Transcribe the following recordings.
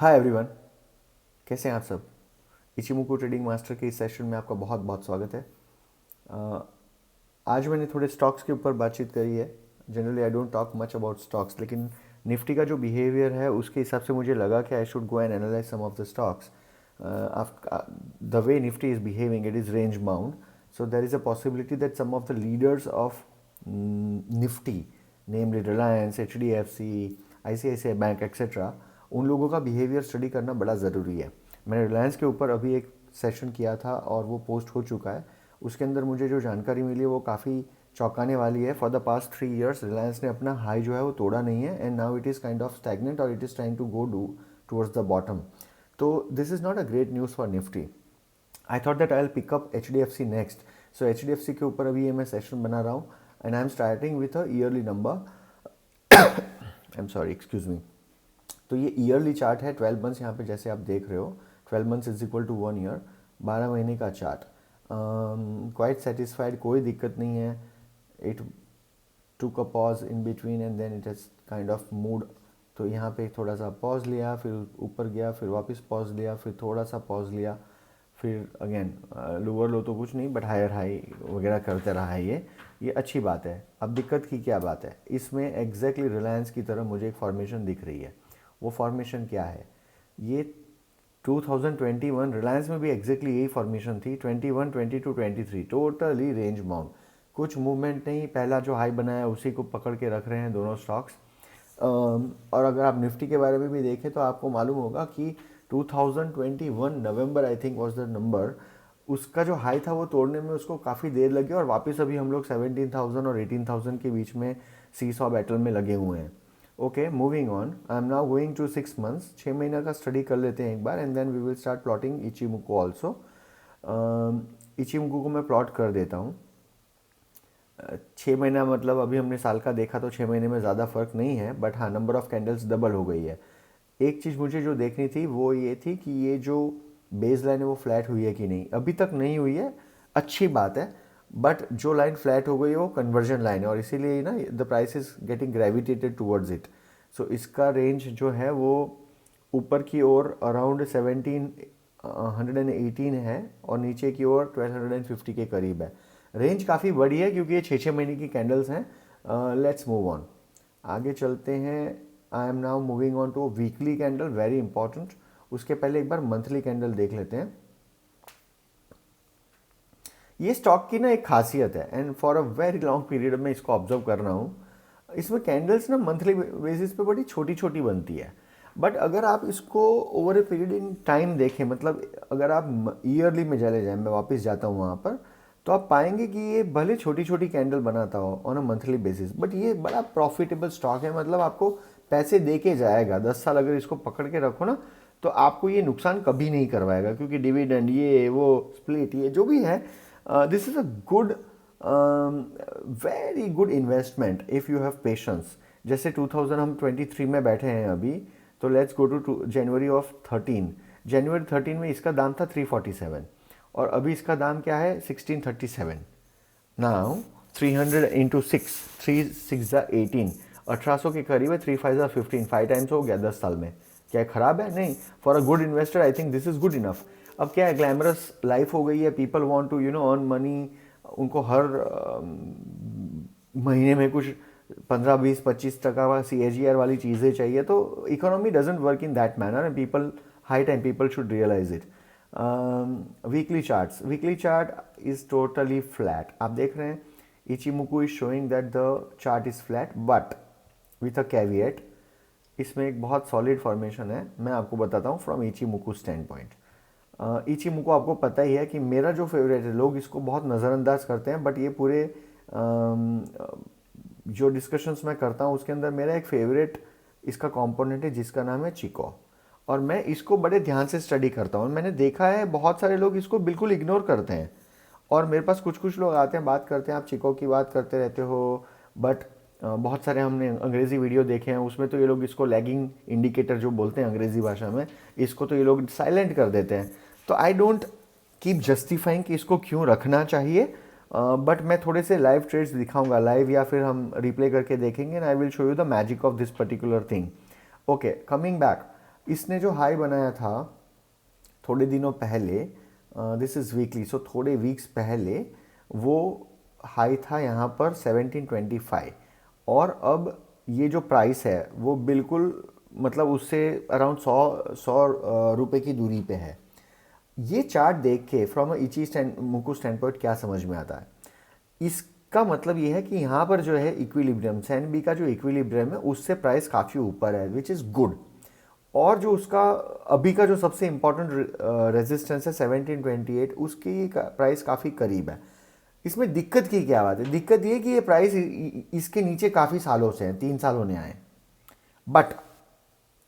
Hi everyone, कैसे हैं आप सब। इचिमुको ट्रेडिंग मास्टर के इस सेशन में आपका बहुत बहुत स्वागत है। आज मैंने थोड़े स्टॉक्स के ऊपर बातचीत करी है। Generally I don't talk much about stocks, लेकिन निफ्टी का जो बिहेवियर है उसके हिसाब से मुझे लगा कि I should go and analyse some of the stocks. The way Nifty is behaving, it is range bound, so there is a possibility that some of the leaders of Nifty, namely Reliance, HDFC, ICICI Bank, etc., उन लोगों का behaviour study करना बड़ा ज़रूरी है। मैंने रिलायंस के ऊपर अभी एक सेशन किया था और वो पोस्ट हो चुका है। उसके अंदर मुझे जो जानकारी मिली है वो काफ़ी चौंकाने वाली है। For the past 3 years Reliance ने अपना हाई जो है वो तोड़ा नहीं है, and now it is kind of stagnant और it is trying to go towards the bottom. तो this is not a great news for Nifty. I thought that I will pick up HDFC next. So HDFC के ऊपर अभी ये मैं session बना रहा हूँ, and I am starting with a yearly number. I am sorry, excuse me. तो ये ईयरली चार्ट है, 12 मंथ्स यहाँ पे जैसे आप देख रहे हो, 12 months is equal to 1 year, 12 महीने का चार्ट। क्वाइट सेटिस्फाइड, कोई दिक्कत नहीं है। It took a pause in between and then it has kind of mood. तो यहाँ पे थोड़ा सा पॉज लिया, फिर ऊपर गया, फिर वापस पॉज लिया, फिर थोड़ा सा पॉज लिया, फिर अगेन लोअर लो तो कुछ नहीं, बट हायर हाई वगैरह करते रहा है। ये अच्छी बात है। अब दिक्कत की क्या बात है, इसमें एग्जैक्टली रिलायंस की तरह मुझे एक फॉर्मेशन दिख रही है। वो फॉर्मेशन क्या है, ये 2021 रिलायंस में भी एग्जैक्टली यही फॉर्मेशन थी। 21, 22, 23 टोटली रेंज बाउंड, कुछ मूवमेंट नहीं। पहला जो हाई बनाया उसी को पकड़ के रख रहे हैं दोनों स्टॉक्स। और अगर आप निफ्टी के बारे में भी देखें तो आपको मालूम होगा कि 2021 November I think was the number, उसका जो हाई था वो तोड़ने में उसको काफ़ी देर लगी, और वापस अभी हम लोग 17,000 और 18,000 के बीच में सी सॉ बैटल में लगे हुए हैं। Okay, moving on, I am now going to 6 months, 6 महीना का स्टडी कर लेते हैं एक बार, and then we will start plotting Ichimoku also. Ichimoku को मैं प्लॉट कर देता हूँ। 6 महीना मतलब अभी हमने साल का देखा तो 6 महीने में ज़्यादा फर्क नहीं है, बट हाँ, नंबर ऑफ कैंडल्स डबल हो गई है। एक चीज़ मुझे जो देखनी थी वो ये थी कि ये जो बेस लाइन है वो फ्लैट हुई है कि नहीं। अभी तक नहीं हुई है, अच्छी बात है, बट जो लाइन फ्लैट हो गई है वो कन्वर्जन लाइन है, और इसीलिए ना the price is getting gravitated towards it. So इसका रेंज जो है वो ऊपर की ओर अराउंड 1718 है, और नीचे की ओर 1250 के करीब है। रेंज काफ़ी बड़ी है क्योंकि ये 6 महीने की कैंडल्स हैं। लेट्स मूव ऑन, आगे चलते हैं। I am now moving on to weekly candle, very important. उसके पहले एक बार मंथली कैंडल देख लेते हैं। ये स्टॉक की ना एक खासियत है, and for a very long period में इसको ऑब्जर्व कर रहा हूँ। इसमें कैंडल्स ना मंथली बेसिस पे बड़ी छोटी छोटी बनती है, बट अगर आप इसको over a period in time देखें, मतलब अगर आप ईयरली में चले जाएं, मैं वापस जाता हूँ वहाँ पर, तो आप पाएंगे कि ये भले छोटी छोटी कैंडल बनाता हो on a monthly basis, but ये बड़ा प्रॉफिटेबल स्टॉक है। मतलब आपको पैसे दे के जाएगा। 10 साल अगर इसको पकड़ के रखो ना, तो आपको ये नुकसान कभी नहीं करवाएगा, क्योंकि डिविडेंड ये वो स्प्लिट ये जो भी है, this is a good, very good investment if you have patience. जैसे 2000 हम 23 में बैठे हैं अभी, तो let's go to January of 13। जनवरी 13 में इसका दाम था 347, और अभी इसका दाम क्या है 1637। नाउ 300 इंटू 6, 3 6 18, 1800 के करीब है। 3 5 15, 5 टाइम्स हो गया 10 साल में। क्या खराब है? नहीं। For a good investor I think this is good enough. अब क्या है, ग्लैमरस लाइफ हो गई है, people want to earn money. उनको हर महीने में कुछ 15 20 25% का CAGR वाली चीज़ें चाहिए, तो economy doesn't work in that manner, and people high time people should realise it. Weekly chart is totally flat, आप देख रहे हैं। Ichimoku is showing that the chart is flat, but with a caveat, इसमें एक बहुत solid formation है। मैं आपको बताता हूँ फ्रॉम इचिमुको स्टैंड पॉइंट। इचिमुको आपको पता ही है कि मेरा जो फेवरेट है, लोग इसको बहुत नज़रअंदाज करते हैं, बट ये पूरे जो डिस्कशंस मैं करता हूँ उसके अंदर मेरा एक फेवरेट इसका कंपोनेंट है जिसका नाम है चिको, और मैं इसको बड़े ध्यान से स्टडी करता हूँ। मैंने देखा है बहुत सारे लोग इसको बिल्कुल इग्नोर करते हैं, और मेरे पास कुछ कुछ लोग आते हैं, बात करते हैं, आप चिको की बात करते रहते हो, बट बहुत सारे हमने अंग्रेज़ी वीडियो देखे हैं, उसमें तो ये लोग इसको लैगिंग इंडिकेटर जो बोलते हैं अंग्रेज़ी भाषा में, इसको तो ये लोग साइलेंट कर देते हैं। तो आई डोंट कीप जस्टिफाइंग कि इसको क्यों रखना चाहिए, बट मैं थोड़े से लाइव ट्रेड्स दिखाऊंगा लाइव, या फिर हम रिप्ले करके देखेंगे, and I will show you the magic of this particular thing. Okay, coming back, इसने जो हाई बनाया था थोड़े दिनों पहले, दिस इज़ वीकली, सो थोड़े वीक्स पहले वो हाई था यहाँ पर 1725, और अब ये जो प्राइस है वो बिल्कुल मतलब उससे अराउंड 100 रुपये की दूरी पे है। ये चार्ट देख के फ्रॉम इची मुकु स्टैंड पॉइंट क्या समझ में आता है, इसका मतलब ये है कि यहाँ पर जो है इक्विलिब्रियम, सैन बी का जो इक्विलिब्रियम है उससे प्राइस काफ़ी ऊपर है, विच इज़ गुड। और जो उसका अभी का जो सबसे इम्पोर्टेंट रेजिस्टेंस है 1728, उसकी प्राइस काफ़ी करीब है। इसमें दिक्कत की क्या बात है? दिक्कत ये कि ये प्राइस इसके नीचे काफ़ी सालों से है, 3 साल होने आए। बट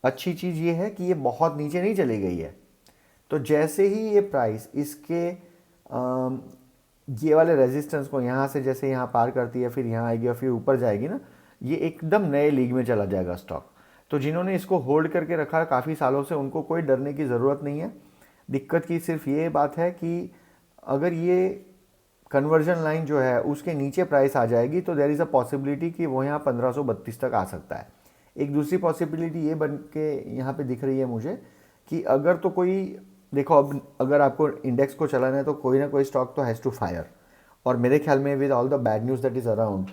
अच्छी चीज़ ये है कि ये बहुत नीचे नहीं चली गई है। तो जैसे ही ये प्राइस इसके ये वाले रेजिस्टेंस को यहाँ से जैसे यहाँ पार करती है, फिर यहाँ आएगी और फिर ऊपर जाएगी ना, ये एकदम नए लीग में चला जाएगा स्टॉक। तो जिन्होंने इसको होल्ड करके रखा है काफ़ी सालों से, उनको कोई डरने की ज़रूरत नहीं है। दिक्कत की सिर्फ ये बात है कि अगर ये कन्वर्जन लाइन जो है उसके नीचे प्राइस आ जाएगी तो देयर इज़ अ पॉसिबिलिटी कि वो यहाँ 1532 तक आ सकता है। एक दूसरी पॉसिबिलिटी ये बन के यहाँ पे दिख रही है मुझे कि अगर तो कोई, देखो अब अगर आपको इंडेक्स को चलाना है तो कोई ना कोई स्टॉक तो हैज़ टू फायर, और मेरे ख्याल में with all the bad news that is around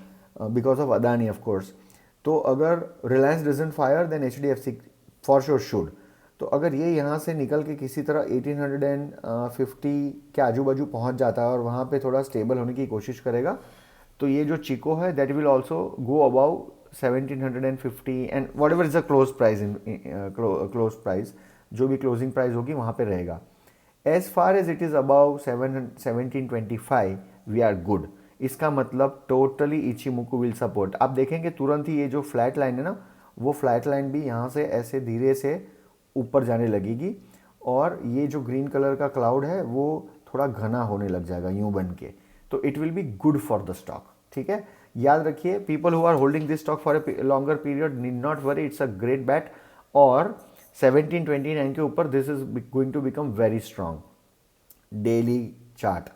because of Adani of course, तो अगर Reliance doesn't fire then HDFC for sure should. तो अगर ये यहाँ से निकल के किसी तरह 1850 के आजू बाजू पहुँच जाता है और वहाँ पे थोड़ा स्टेबल होने की कोशिश करेगा, तो ये जो चिको है that will also go above 1750 and whatever is the close price, in close price जो भी क्लोजिंग प्राइस होगी वहाँ पे रहेगा। As far as it is above 1725 we are good. इसका मतलब टोटली इचिमुकु विल सपोर्ट। आप देखेंगे तुरंत ही ये जो फ्लैट लाइन है ना, वो फ्लैट लाइन भी यहाँ से ऐसे धीरे से ऊपर जाने लगेगी, और ये जो ग्रीन कलर का क्लाउड है वो थोड़ा घना होने लग जाएगा यूं बन के। तो it will be good for the stock. ठीक है, याद रखिए, people who are holding this stock for a longer period need not worry, it's a great bet. और 1729 के ऊपर this is going to become very strong. Daily chart,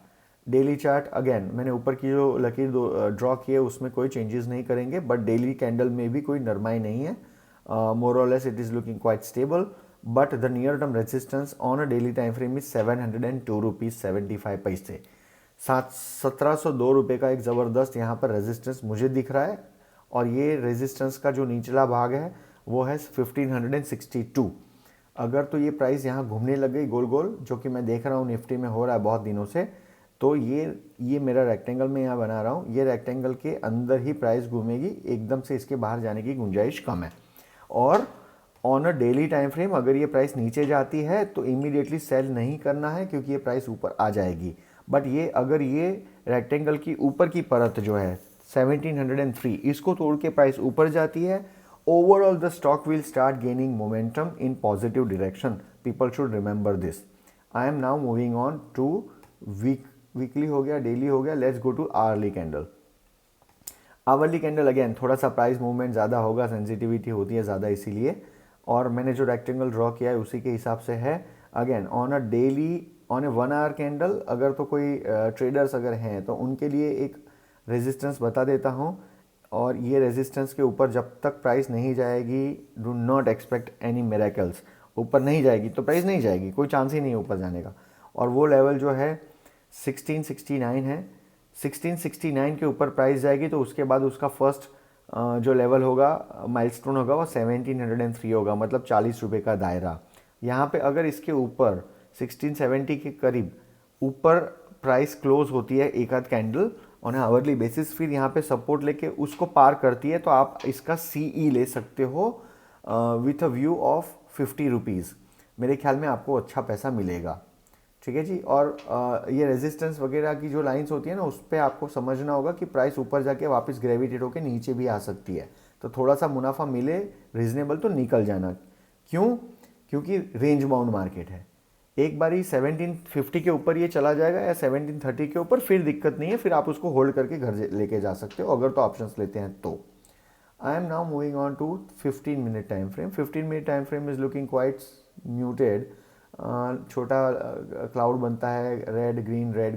daily chart again मैंने ऊपर की जो लकीर ड्रॉ की है उसमें कोई चेंजेस नहीं करेंगे, बट डेली कैंडल में भी कोई नरमाई नहीं है। मोर और less it is looking quite stable, but the near term resistance on a daily time frame is 702 rupees 75 पैसे। 1702 रुपये का एक ज़बरदस्त यहाँ पर रेजिस्टेंस मुझे दिख रहा है, और ये रेजिस्टेंस का जो निचला भाग है वो है 1562। अगर तो ये प्राइस यहाँ घूमने लग गई गोल गोल, जो कि मैं देख रहा हूँ निफ्टी में हो रहा है बहुत दिनों से, तो ये मेरा रेक्टेंगल में यहाँ बना रहा हूँ, ये रेक्टेंगल के अंदर ही प्राइस घूमेगी, एकदम से इसके बाहर जाने की गुंजाइश कम है। और on a daily time frame अगर ये प्राइस नीचे जाती है तो इमीडिएटली सेल नहीं करना है, क्योंकि ये प्राइस ऊपर आ जाएगी। बट ये अगर ये रेक्टेंगल की ऊपर की परत जो है 1703, इसको तोड़ के प्राइस ऊपर जाती है, overall the stock will start gaining momentum in positive direction. People should remember this. I am now moving on to weekly हो गया, डेली हो गया, let's go to hourly candle. Hourly candle again थोड़ा सा price movement ज़्यादा होगा, sensitivity होती है ज़्यादा इसीलिए, और मैंने जो रेक्टेंगल ड्रॉ किया है उसी के हिसाब से है। Again on a daily, on A 1 our candle, अगर तो कोई ट्रेडर्स अगर हैं तो उनके लिए एक रेजिस्टेंस बता देता हूँ, और ये रेजिस्टेंस के ऊपर जब तक प्राइस नहीं जाएगी, do not expect any miracles. ऊपर नहीं जाएगी तो प्राइस नहीं जाएगी, कोई चांस ही नहीं है ऊपर जाने का। और वो लेवल जो है 1669 है, 1669 के ऊपर प्राइस जाएगी तो उसके बाद उसका फर्स्ट जो लेवल होगा, माइलस्टोन होगा, वो 1703 होगा, मतलब 40 रुपये का दायरा। यहाँ पे अगर इसके ऊपर 1670 के करीब ऊपर प्राइस क्लोज होती है एक आध कैंडल ऑन आवरली बेसिस, फिर यहाँ पे सपोर्ट लेके उसको पार करती है, तो आप इसका CE ले सकते हो with a view of 50 rupees. मेरे ख्याल में आपको अच्छा पैसा मिलेगा। ठीक है जी। और ये रेजिस्टेंस वगैरह की जो लाइंस होती है ना, उस पर आपको समझना होगा कि प्राइस ऊपर जाके वापस ग्रेविटेट होकर नीचे भी आ सकती है, तो थोड़ा सा मुनाफा मिले रीजनेबल तो निकल जाना। क्यों? क्योंकि रेंज बाउंड मार्केट है। एक बारी 1750 के ऊपर ये चला जाएगा या 1730 के ऊपर, फिर दिक्कत नहीं है, फिर आप उसको होल्ड करके घर लेके जा सकते हो अगर तो ऑप्शंस लेते हैं तो। I am now moving on to 15 minute time frame. 15 minute time frame is looking quite muted. छोटा क्लाउड बनता है, रेड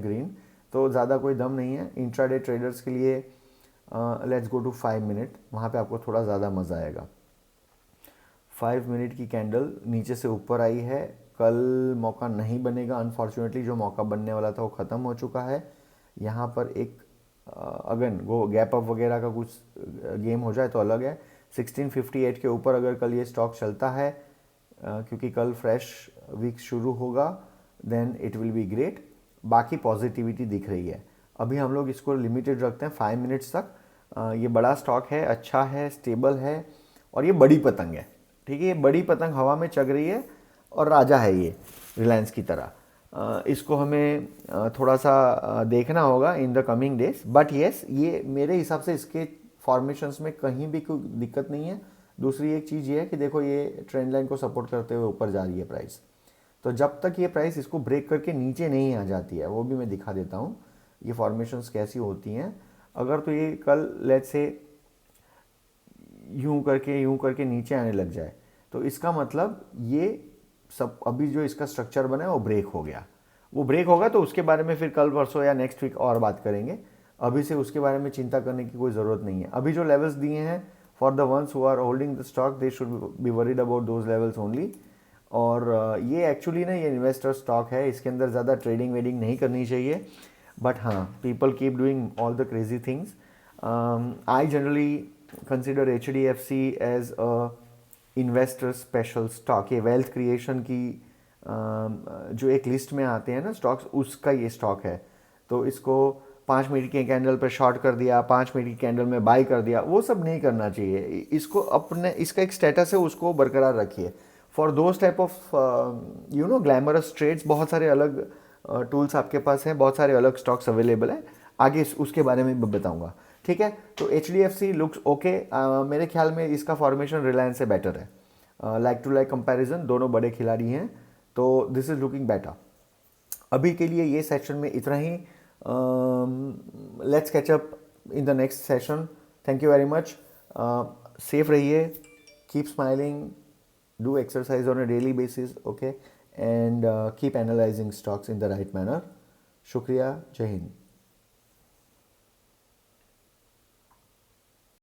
ग्रीन, तो ज़्यादा कोई दम नहीं है इंट्राडे ट्रेडर्स के लिए। लेट्स गो टू 5 मिनट, वहाँ पे आपको थोड़ा ज़्यादा मज़ा आएगा। 5 मिनट की कैंडल नीचे से ऊपर आई है। कल मौका नहीं बनेगा अनफॉर्चुनेटली, जो मौका बनने वाला था वो ख़त्म हो चुका है। यहाँ पर एक अगेन वो गैप अप वगैरह का कुछ गेम हो जाए तो अलग है। 1658 के ऊपर अगर कल ये स्टॉक चलता है, क्योंकि कल फ्रेश वीक शुरू होगा, then it will be great. बाकी पॉजिटिविटी दिख रही है। अभी हम लोग इसको लिमिटेड रखते हैं 5 मिनट्स तक। ये बड़ा स्टॉक है, अच्छा है, स्टेबल है, और ये बड़ी पतंग है। ठीक है, ये बड़ी पतंग हवा में चग रही है और राजा है ये रिलायंस की तरह। इसको हमें थोड़ा सा देखना होगा in the coming days. But yes, ये मेरे हिसाब से इसके फॉर्मेशंस में कहीं भी कोई दिक्कत नहीं है। दूसरी एक चीज़ ये है कि देखो ये ट्रेंड लाइन को सपोर्ट करते हुए ऊपर जा रही है प्राइस। तो जब तक ये प्राइस इसको ब्रेक करके नीचे नहीं आ जाती है, वो भी मैं दिखा देता हूँ ये फॉर्मेशंस कैसी होती हैं। अगर तो ये कल लेट्स से यूं करके नीचे आने लग जाए, तो इसका मतलब ये सब अभी जो इसका स्ट्रक्चर बना है वो ब्रेक हो गया। वो ब्रेक होगा तो उसके बारे में फिर कल परसों या नेक्स्ट वीक और बात करेंगे। अभी से उसके बारे में चिंता करने की कोई ज़रूरत नहीं है। अभी जो लेवल्स दिए हैं for the ones who are holding the stock, they should be worried about those levels only. और ये एक्चुअली ना ये इन्वेस्टर स्टॉक है, इसके अंदर ज़्यादा ट्रेडिंग वेडिंग नहीं करनी चाहिए। बट हाँ, people keep doing all the crazy things. I generally consider HDFC as a investor special stock. ये वेल्थ क्रिएशन की जो एक लिस्ट में आते हैं ना स्टॉक्स, उसका ये स्टॉक है। तो इसको 5 मिनट के कैंडल पर शॉर्ट कर दिया, 5 मिनट की कैंडल में बाई कर दिया, वो सब नहीं करना चाहिए। इसको अपने, इसका एक स्टेटस है उसको बरकरार रखिए। For those type of glamorous trades बहुत सारे अलग टूल्स आपके पास हैं, बहुत सारे अलग स्टॉक्स अवेलेबल हैं। आगे उसके बारे में भी बताऊंगा। ठीक है, तो HDFC लुक्स ओके। मेरे ख्याल में इसका फॉर्मेशन रिलायंस से बेटर है। लाइक टू लाइक कंपैरिजन, दोनों बड़े खिलाड़ी हैं, तो दिस इज लुकिंग बेटर। अभी के लिए ये सेशन में इतना ही। Let's catch up in the next session. Thank you very much. Safe रहिए, keep smiling, do exercise on a daily basis, okay, and keep analyzing stocks in the right manner. Shukriya, Jai Hind.